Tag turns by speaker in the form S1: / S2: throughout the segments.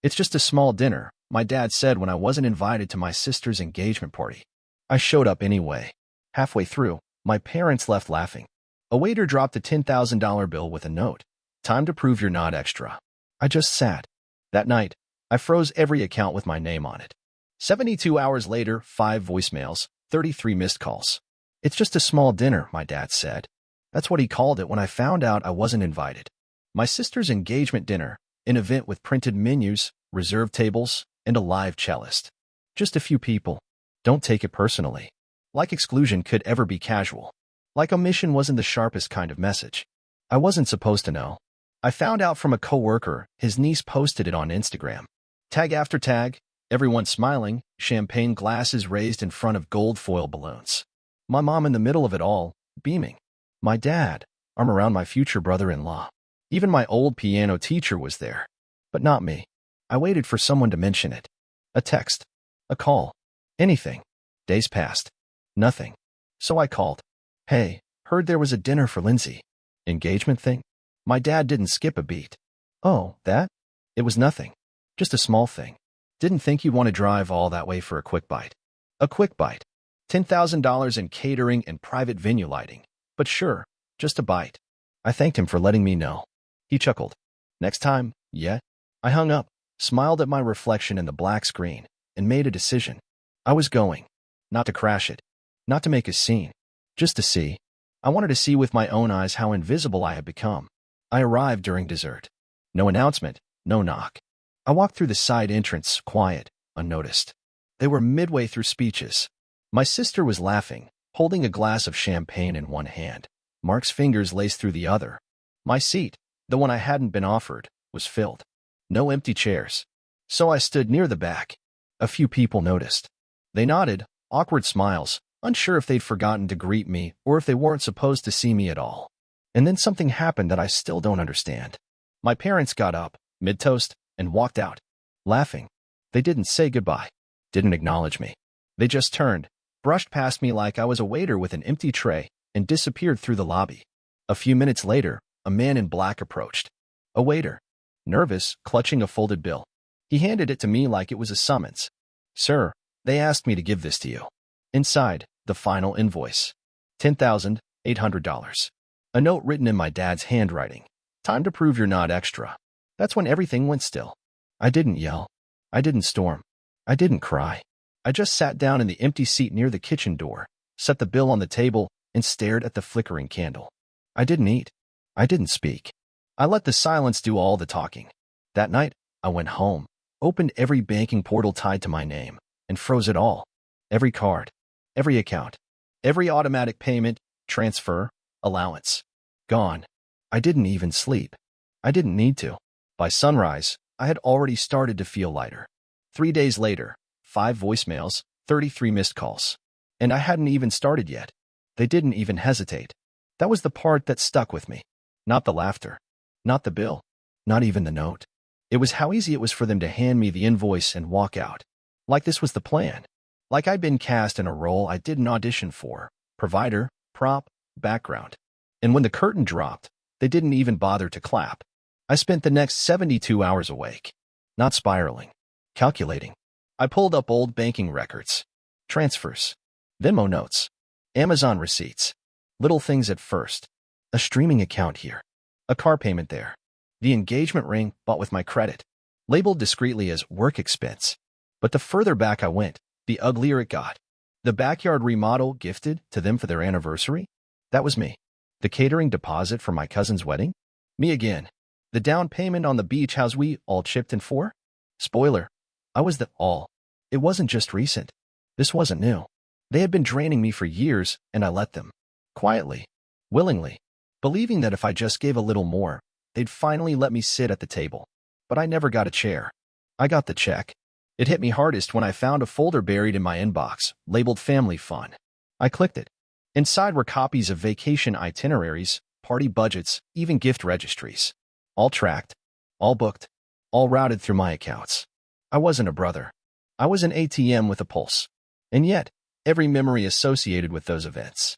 S1: It's just a small dinner, my dad said when I wasn't invited to my sister's engagement party. I showed up anyway. Halfway through, my parents left laughing. A waiter dropped a $10,000 bill with a note. Time to prove you're not extra. I just sat. That night, I froze every account with my name on it. 72 hours later, 5 voicemails, 33 missed calls. It's just a small dinner, my dad said. That's what he called it when I found out I wasn't invited. My sister's engagement dinner, an event with printed menus, reserved tables, and a live cellist. Just a few people. Don't take it personally. Like exclusion could ever be casual. Like omission wasn't the sharpest kind of message. I wasn't supposed to know. I found out from a coworker. His niece posted it on Instagram. Tag after tag, everyone smiling, champagne glasses raised in front of gold foil balloons. My mom in the middle of it all, beaming. My dad, arm around my future brother-in-law. Even my old piano teacher was there. But not me. I waited for someone to mention it. A text. A call. Anything. Days passed. Nothing. So I called. Hey, heard there was a dinner for Lindsay. Engagement thing? My dad didn't skip a beat. Oh, that? It was nothing. Just a small thing. Didn't think you'd want to drive all that way for a quick bite. A quick bite. $10,000 in catering and private venue lighting. But sure, just a bite. I thanked him for letting me know. He chuckled. Next time, yeah? I hung up, smiled at my reflection in the black screen, and made a decision. I was going. Not to crash it. Not to make a scene. Just to see. I wanted to see with my own eyes how invisible I had become. I arrived during dessert. No announcement, no knock. I walked through the side entrance, quiet, unnoticed. They were midway through speeches. My sister was laughing, holding a glass of champagne in one hand. Mark's fingers laced through the other. My seat, the one I hadn't been offered, was filled. No empty chairs. So I stood near the back. A few people noticed. They nodded, awkward smiles, unsure if they'd forgotten to greet me or if they weren't supposed to see me at all. And then something happened that I still don't understand. My parents got up, mid-toast, and walked out, laughing. They didn't say goodbye, didn't acknowledge me. They just turned, brushed past me like I was a waiter with an empty tray, and disappeared through the lobby. A few minutes later, a man in black approached. A waiter. Nervous, clutching a folded bill. He handed it to me like it was a summons. Sir, they asked me to give this to you. Inside, the final invoice. $10,800. A note written in my dad's handwriting. Time to prove you're not extra. That's when everything went still. I didn't yell. I didn't storm. I didn't cry. I just sat down in the empty seat near the kitchen door, set the bill on the table, and stared at the flickering candle. I didn't eat. I didn't speak. I let the silence do all the talking. That night, I went home, opened every banking portal tied to my name, and froze it all. Every card, every account, every automatic payment, transfer, allowance. Gone. I didn't even sleep. I didn't need to. By sunrise, I had already started to feel lighter. 3 days later, 5 voicemails, 33 missed calls. And I hadn't even started yet. They didn't even hesitate. That was the part that stuck with me. Not the laughter. Not the bill. Not even the note. It was how easy it was for them to hand me the invoice and walk out. Like this was the plan. Like I'd been cast in a role I didn't audition for. Provider, prop, background. And when the curtain dropped, they didn't even bother to clap. I spent the next 72 hours awake. Not spiraling. Calculating. I pulled up old banking records. Transfers. Venmo notes. Amazon receipts. Little things at first. A streaming account here. A car payment there. The engagement ring bought with my credit. Labeled discreetly as work expense. But the further back I went, the uglier it got. The backyard remodel gifted to them for their anniversary? That was me. The catering deposit for my cousin's wedding? Me again. The down payment on the beach house we all chipped in for? Spoiler. I was the all. It wasn't just recent. This wasn't new. They had been draining me for years, and I let them. Quietly. Willingly. Believing that if I just gave a little more, they'd finally let me sit at the table. But I never got a chair. I got the check. It hit me hardest when I found a folder buried in my inbox, labeled Family Fun. I clicked it. Inside were copies of vacation itineraries, party budgets, even gift registries. All tracked, all booked, all routed through my accounts. I wasn't a brother. I was an ATM with a pulse. And yet, every memory associated with those events.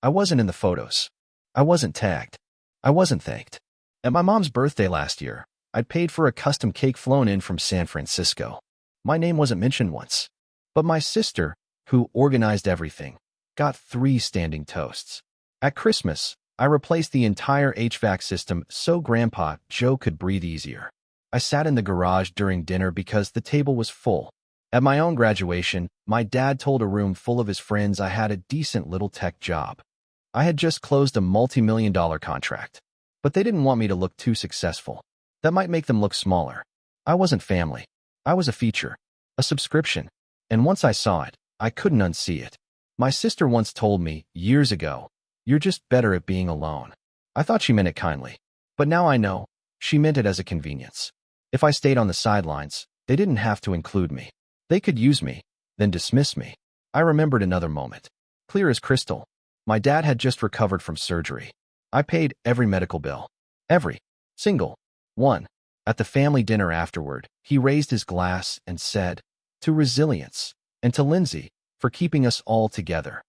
S1: I wasn't in the photos. I wasn't tagged. I wasn't thanked. At my mom's birthday last year, I'd paid for a custom cake flown in from San Francisco. My name wasn't mentioned once. But my sister, who organized everything, got 3 standing toasts. At Christmas, I replaced the entire HVAC system so Grandpa Joe could breathe easier. I sat in the garage during dinner because the table was full. At my own graduation, my dad told a room full of his friends I had a decent little tech job. I had just closed a multi-million-dollar contract. But they didn't want me to look too successful. That might make them look smaller. I wasn't family. I was a feature, a subscription. And once I saw it, I couldn't unsee it. My sister once told me, years ago, "You're just better at being alone." I thought she meant it kindly. But now I know, she meant it as a convenience. If I stayed on the sidelines, they didn't have to include me. They could use me, then dismiss me. I remembered another moment. Clear as crystal. My dad had just recovered from surgery. I paid every medical bill. Every single one. At the family dinner afterward, he raised his glass and said, "To resilience, and to Lindsay, for keeping us all together."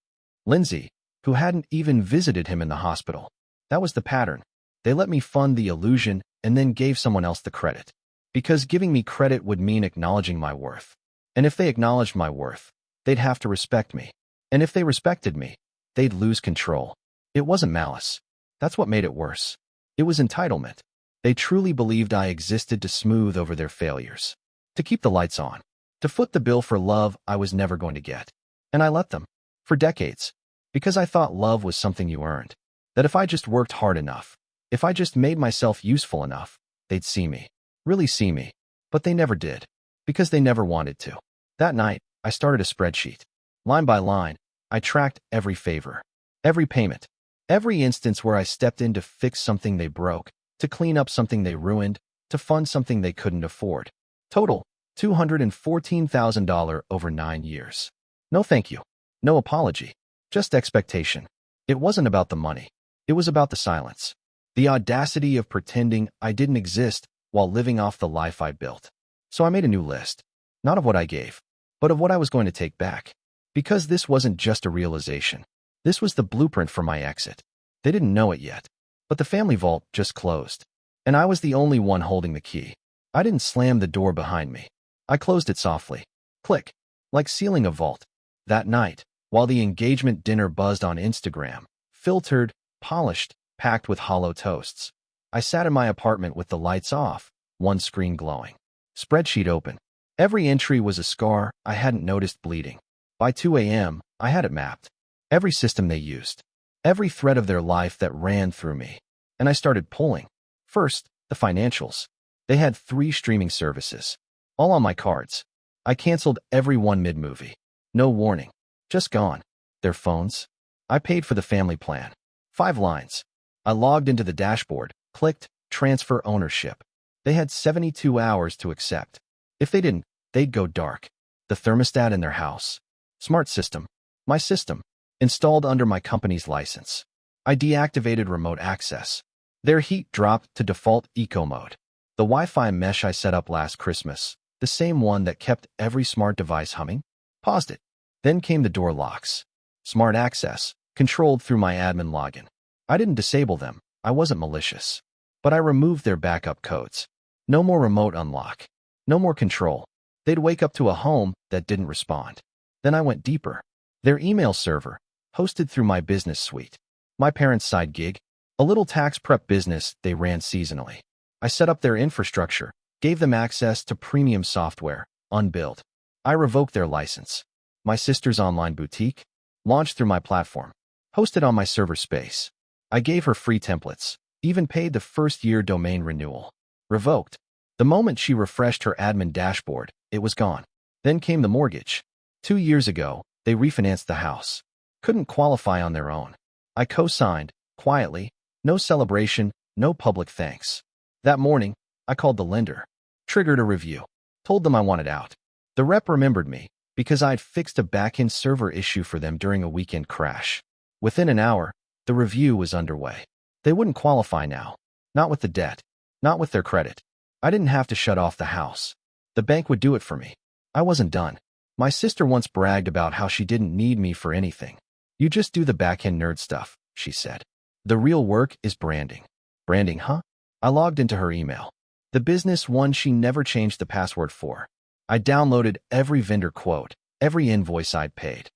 S1: Lindsay, who hadn't even visited him in the hospital. That was the pattern. They let me fund the illusion and then gave someone else the credit. Because giving me credit would mean acknowledging my worth. And if they acknowledged my worth, they'd have to respect me. And if they respected me, they'd lose control. It wasn't malice. That's what made it worse. It was entitlement. They truly believed I existed to smooth over their failures, to keep the lights on, to foot the bill for love I was never going to get. And I let them. For decades. Because I thought love was something you earned. That if I just worked hard enough, if I just made myself useful enough, they'd see me. Really see me. But they never did. Because they never wanted to. That night, I started a spreadsheet. Line by line, I tracked every favor, every payment, every instance where I stepped in to fix something they broke, to clean up something they ruined, to fund something they couldn't afford. Total, $214,000 over 9 years. No thank you. No apology. Just expectation. It wasn't about the money. It was about the silence. The audacity of pretending I didn't exist while living off the life I built. So I made a new list. Not of what I gave, but of what I was going to take back. Because this wasn't just a realization. This was the blueprint for my exit. They didn't know it yet. But the family vault just closed. And I was the only one holding the key. I didn't slam the door behind me. I closed it softly. Click. Like sealing a vault. That night, while the engagement dinner buzzed on Instagram, filtered, polished, packed with hollow toasts, I sat in my apartment with the lights off, one screen glowing. Spreadsheet open. Every entry was a scar I hadn't noticed bleeding. By 2 a.m., I had it mapped. Every system they used. Every thread of their life that ran through me. And I started pulling. First, the financials. They had 3 streaming services. All on my cards. I canceled every one mid-movie. No warning. Just gone. Their phones. I paid for the family plan. 5 lines. I logged into the dashboard, clicked, transfer ownership. They had 72 hours to accept. If they didn't, they'd go dark. The thermostat in their house. Smart system. My system. Installed under my company's license. I deactivated remote access. Their heat dropped to default eco mode. The Wi-Fi mesh I set up last Christmas, the same one that kept every smart device humming, paused it. Then came the door locks. Smart access, controlled through my admin login. I didn't disable them. I wasn't malicious. But I removed their backup codes. No more remote unlock. No more control. They'd wake up to a home that didn't respond. Then I went deeper. Their email server, hosted through my business suite. My parents' side gig, a little tax prep business they ran seasonally. I set up their infrastructure, gave them access to premium software, unbilled. I revoked their license. My sister's online boutique, launched through my platform, hosted on my server space. I gave her free templates, even paid the first-year domain renewal. Revoked. The moment she refreshed her admin dashboard, it was gone. Then came the mortgage. 2 years ago, they refinanced the house. Couldn't qualify on their own. I co-signed, quietly, no celebration, no public thanks. That morning, I called the lender, triggered a review, told them I wanted out. The rep remembered me because I'd fixed a back-end server issue for them during a weekend crash. Within an hour, the review was underway. They wouldn't qualify now. Not with the debt. Not with their credit. I didn't have to shut off the house. The bank would do it for me. I wasn't done. My sister once bragged about how she didn't need me for anything. You just do the back-end nerd stuff, she said. The real work is branding. Branding, huh? I logged into her email. The business one she never changed the password for. I downloaded every vendor quote, every invoice I'd paid.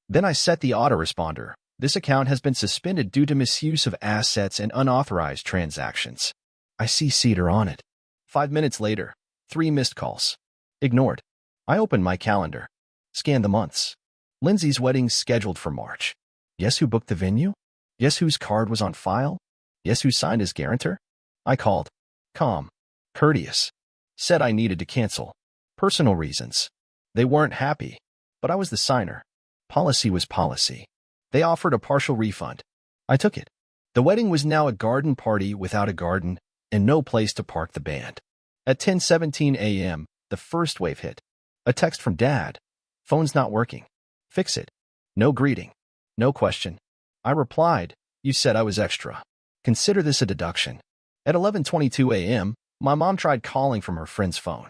S1: Then I set the autoresponder. This account has been suspended due to misuse of assets and unauthorized transactions. I CC'd her on it. 5 minutes later, 3 missed calls. Ignored. I opened my calendar. Scanned the months. Lindsay's wedding scheduled for March. Guess who booked the venue? Guess whose card was on file? Guess who signed as guarantor? I called. Calm. Courteous. Said I needed to cancel. Personal reasons. They weren't happy. But I was the signer. Policy was policy. They offered a partial refund. I took it. The wedding was now a garden party without a garden and no place to park the band. At 10:17 a.m., the first wave hit. A text from Dad. Phone's not working. Fix it. No greeting. No question. I replied, you said I was extra. Consider this a deduction. At 11:22 a.m., my mom tried calling from her friend's phone.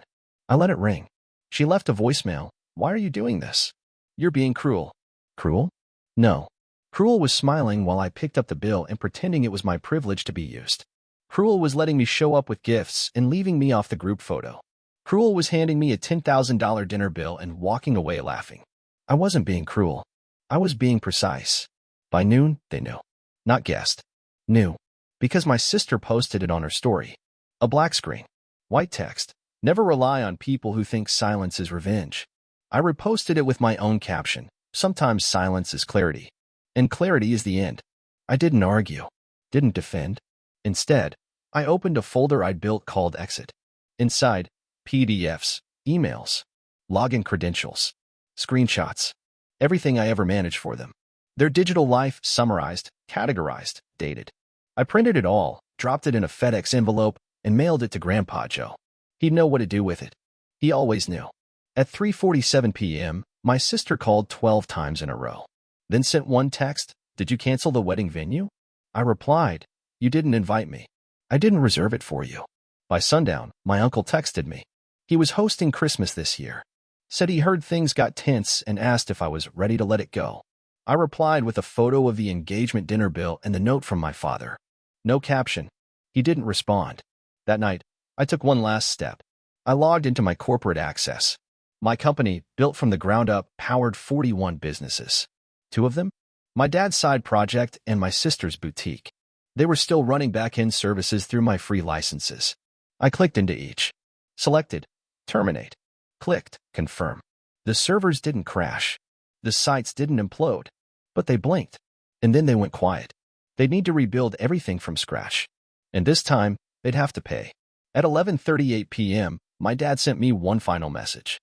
S1: I let it ring. She left a voicemail. Why are you doing this? You're being cruel. Cruel? No. Cruel was smiling while I picked up the bill and pretending it was my privilege to be used. Cruel was letting me show up with gifts and leaving me off the group photo. Cruel was handing me a $10,000 dinner bill and walking away laughing. I wasn't being cruel. I was being precise. By noon, they knew. Not guessed. Knew. Because my sister posted it on her story. A black screen. White text. Never rely on people who think silence is revenge. I reposted it with my own caption. Sometimes silence is clarity. And clarity is the end. I didn't argue. Didn't defend. Instead, I opened a folder I'd built called Exit. Inside, PDFs, emails, login credentials, screenshots, everything I ever managed for them. Their digital life summarized, categorized, dated. I printed it all, dropped it in a FedEx envelope, and mailed it to Grandpa Joe. He'd know what to do with it. He always knew. At 3:47 p.m., my sister called 12 times in a row. Then sent one text, did you cancel the wedding venue? I replied, you didn't invite me. I didn't reserve it for you. By sundown, my uncle texted me. He was hosting Christmas this year. Said he heard things got tense and asked if I was ready to let it go. I replied with a photo of the engagement dinner bill and the note from my father. No caption. He didn't respond. That night, I took one last step. I logged into my corporate access. My company, built from the ground up, powered 41 businesses. 2 of them? My dad's side project and my sister's boutique. They were still running back-end services through my free licenses. I clicked into each. Selected. Terminate. Clicked. Confirm. The servers didn't crash. The sites didn't implode. But they blinked. And then they went quiet. They'd need to rebuild everything from scratch. And this time, they'd have to pay. At 11:38 p.m., my dad sent me one final message.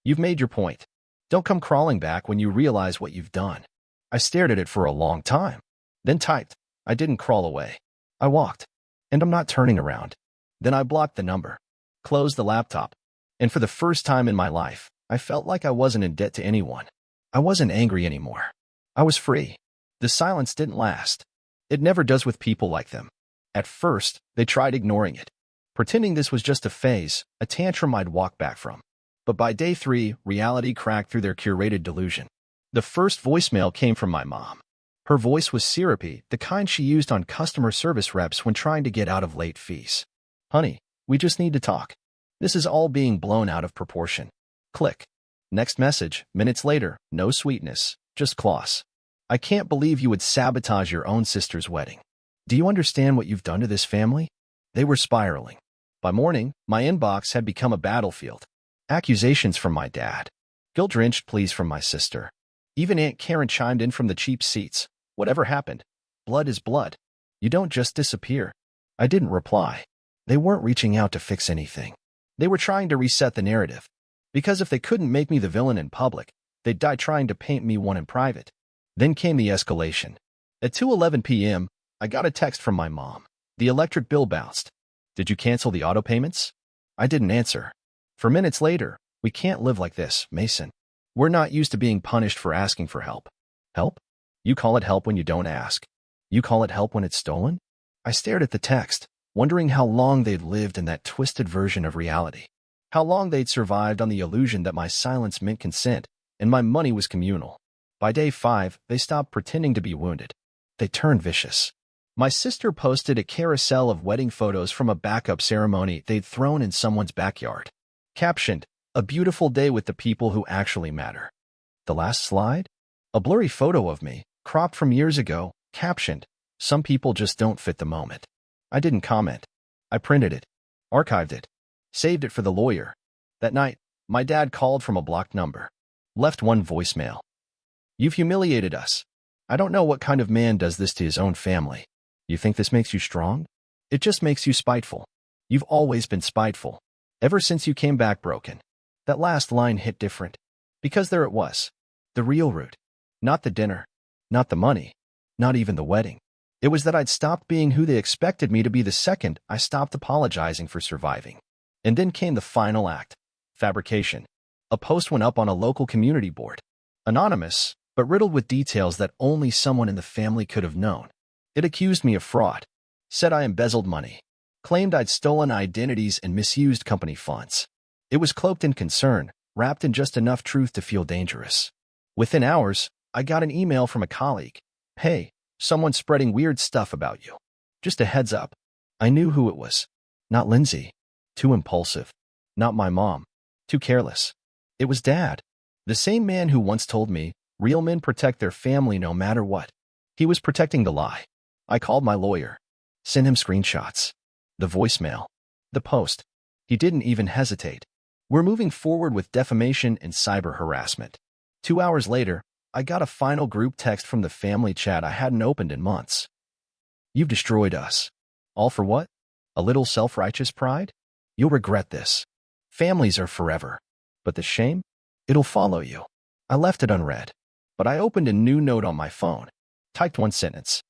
S1: You've made your point. Don't come crawling back when you realize what you've done. I stared at it for a long time. Then typed. I didn't crawl away. I walked. And I'm not turning around. Then I blocked the number. Closed the laptop. And for the first time in my life, I felt like I wasn't in debt to anyone. I wasn't angry anymore. I was free. The silence didn't last. It never does with people like them. At first, they tried ignoring it, pretending this was just a phase, a tantrum I'd walk back from. But by day 3, reality cracked through their curated delusion. The first voicemail came from my mom. Her voice was syrupy, the kind she used on customer service reps when trying to get out of late fees. Honey, we just need to talk. This is all being blown out of proportion. Click. Next message, minutes later, no sweetness, just claws. I can't believe you would sabotage your own sister's wedding. Do you understand what you've done to this family? They were spiraling. By morning, my inbox had become a battlefield. Accusations from my dad. Guilt-drenched pleas from my sister. Even Aunt Karen chimed in from the cheap seats. Whatever happened, blood is blood. You don't just disappear. I didn't reply. They weren't reaching out to fix anything. They were trying to reset the narrative. Because if they couldn't make me the villain in public, they'd die trying to paint me one in private. Then came the escalation. At 2:11 p.m., I got a text from my mom. The electric bill bounced. Did you cancel the auto payments? I didn't answer. For minutes later, we can't live like this, Mason. We're not used to being punished for asking for help. Help? You call it help when you don't ask. You call it help when it's stolen? I stared at the text, wondering how long they'd lived in that twisted version of reality. How long they'd survived on the illusion that my silence meant consent and my money was communal. By day 5, they stopped pretending to be wounded. They turned vicious. My sister posted a carousel of wedding photos from a backup ceremony they'd thrown in someone's backyard. Captioned, "A beautiful day with the people who actually matter." The last slide? A blurry photo of me, cropped from years ago, captioned, "Some people just don't fit the moment." I didn't comment. I printed it, archived it, saved it for the lawyer. That night, my dad called from a blocked number. Left one voicemail. "You've humiliated us. I don't know what kind of man does this to his own family. You think this makes you strong? It just makes you spiteful. You've always been spiteful. Ever since you came back broken." That last line hit different. Because there it was. The real root. Not the dinner. Not the money. Not even the wedding. It was that I'd stopped being who they expected me to be the second I stopped apologizing for surviving. And then came the final act. Fabrication. A post went up on a local community board. Anonymous, but riddled with details that only someone in the family could have known. It accused me of fraud. Said I embezzled money. Claimed I'd stolen identities and misused company funds. It was cloaked in concern, wrapped in just enough truth to feel dangerous. Within hours, I got an email from a colleague. "Hey, someone's spreading weird stuff about you. Just a heads up." I knew who it was. Not Lindsay. Too impulsive. Not my mom. Too careless. It was Dad. The same man who once told me, real men protect their family no matter what. He was protecting the lie. I called my lawyer. Sent him screenshots. The voicemail. The post. He didn't even hesitate. "We're moving forward with defamation and cyber harassment." 2 hours later, I got a final group text from the family chat I hadn't opened in months. "You've destroyed us. All for what? A little self-righteous pride? You'll regret this. Families are forever. But the shame? It'll follow you." I left it unread. But I opened a new note on my phone. Typed one sentence.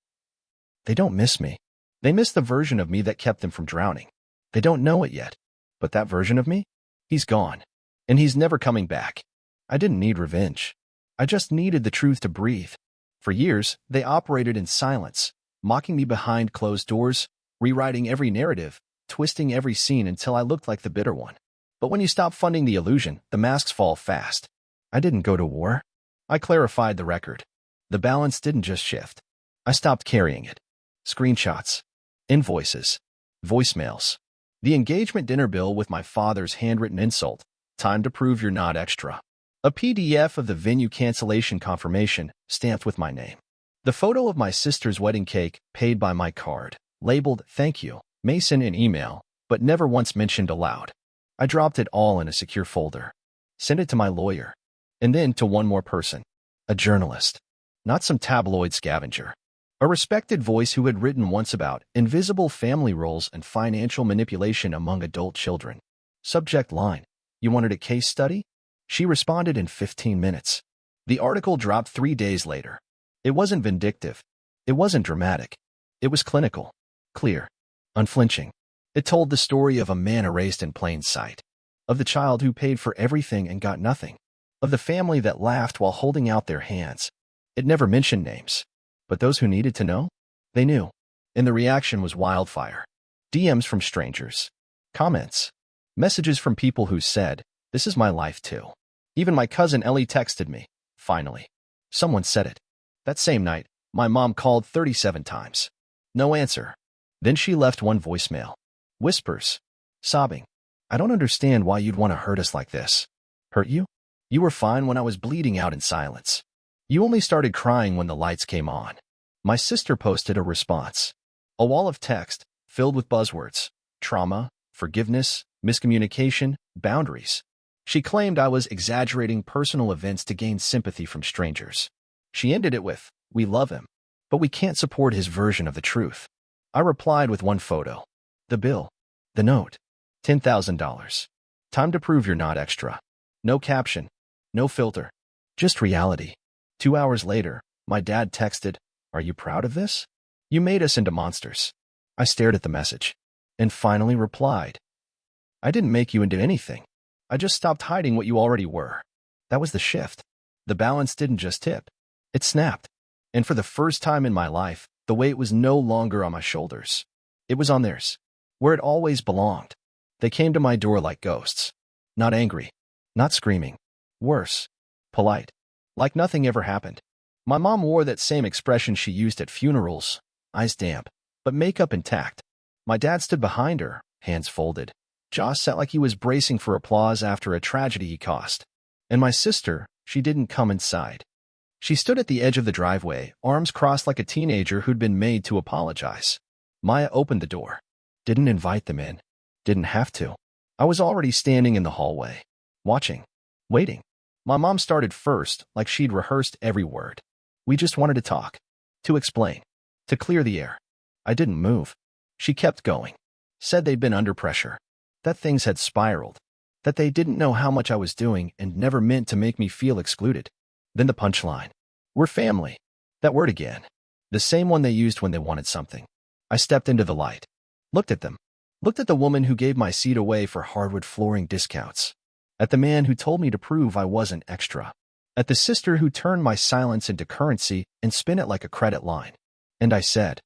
S1: "They don't miss me. They miss the version of me that kept them from drowning. They don't know it yet. But that version of me? He's gone. And he's never coming back." I didn't need revenge. I just needed the truth to breathe. For years, they operated in silence, mocking me behind closed doors, rewriting every narrative, twisting every scene until I looked like the bitter one. But when you stop funding the illusion, the masks fall fast. I didn't go to war. I clarified the record. The balance didn't just shift. I stopped carrying it. Screenshots. Invoices. Voicemails. The engagement dinner bill with my father's handwritten insult. "Time to prove you're not extra." A PDF of the venue cancellation confirmation, stamped with my name. The photo of my sister's wedding cake, paid by my card, labeled "Thank you, Mason" in email, but never once mentioned aloud. I dropped it all in a secure folder. Sent it to my lawyer. And then to one more person. A journalist. Not some tabloid scavenger. A respected voice who had written once about invisible family roles and financial manipulation among adult children. Subject line: "You wanted a case study?" She responded in 15 minutes. The article dropped 3 days later. It wasn't vindictive. It wasn't dramatic. It was clinical. Clear. Unflinching. It told the story of a man erased in plain sight. Of the child who paid for everything and got nothing. Of the family that laughed while holding out their hands. It never mentioned names. But those who needed to know? They knew. And the reaction was wildfire. DMs from strangers. Comments. Messages from people who said, "This is my life too." Even my cousin Ellie texted me. Finally. Someone said it. That same night, my mom called 37 times. No answer. Then she left one voicemail. Whispers. Sobbing. "I don't understand why you'd want to hurt us like this." Hurt you? You were fine when I was bleeding out in silence. You only started crying when the lights came on. My sister posted a response. A wall of text, filled with buzzwords. Trauma, forgiveness, miscommunication, boundaries. She claimed I was exaggerating personal events to gain sympathy from strangers. She ended it with, "We love him, but we can't support his version of the truth." I replied with one photo. The bill. The note. $10,000. "Time to prove you're not extra." No caption. No filter. Just reality. 2 hours later, my dad texted, "Are you proud of this? You made us into monsters." I stared at the message. And finally replied, "I didn't make you into anything. I just stopped hiding what you already were." That was the shift. The balance didn't just tip. It snapped. And for the first time in my life, the weight was no longer on my shoulders. It was on theirs, where it always belonged. They came to my door like ghosts. Not angry. Not screaming. Worse. Polite. Like nothing ever happened. My mom wore that same expression she used at funerals. eyes damp, but makeup intact. My dad stood behind her, hands folded. Jaw set like he was bracing for applause after a tragedy he caused. And my sister, she didn't come inside. She stood at the edge of the driveway, arms crossed like a teenager who'd been made to apologize. Maya opened the door. Didn't invite them in. Didn't have to. I was already standing in the hallway, watching, waiting. My mom started first, like she'd rehearsed every word. We just wanted to talk, to explain, to clear the air. I didn't move. She kept going. Said they'd been under pressure, that things had spiraled, that they didn't know how much I was doing and never meant to make me feel excluded. Then the punchline. We're family. That word again. The same one they used when they wanted something. I stepped into the light. Looked at them. Looked at the woman who gave my seat away for hardwood flooring discounts. At the man who told me to prove I wasn't extra. At the sister who turned my silence into currency and spin it like a credit line. And I said,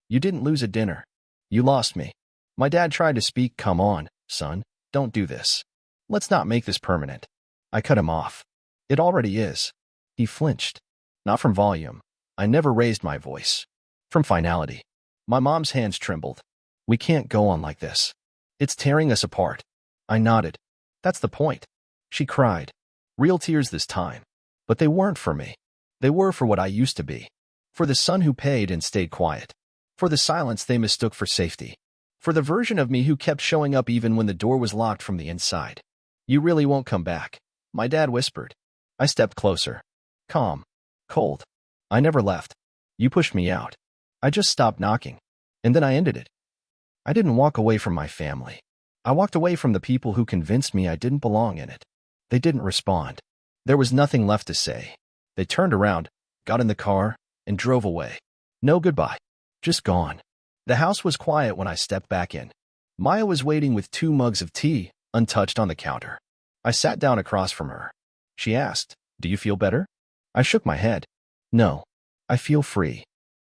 S1: "You didn't lose a dinner. You lost me." My dad tried to speak. "Come on, son, don't do this. Let's not make this permanent." I cut him off. "It already is." He flinched. Not from volume. I never raised my voice. From finality. My mom's hands trembled. "We can't go on like this. It's tearing us apart." I nodded. "That's the point." She cried. Real tears this time. But they weren't for me. They were for what I used to be. For the son who paid and stayed quiet. For the silence they mistook for safety. For the version of me who kept showing up even when the door was locked from the inside. "You really won't come back," my dad whispered. I stepped closer. Calm. Cold. "I never left. You pushed me out. I just stopped knocking. And then I ended it." I didn't walk away from my family. I walked away from the people who convinced me I didn't belong in it. They didn't respond. There was nothing left to say. They turned around, got in the car, and drove away. No goodbye. Just gone. The house was quiet when I stepped back in. Maya was waiting with 2 mugs of tea, untouched on the counter. I sat down across from her. She asked, "Do you feel better?" I shook my head. "No. I feel free."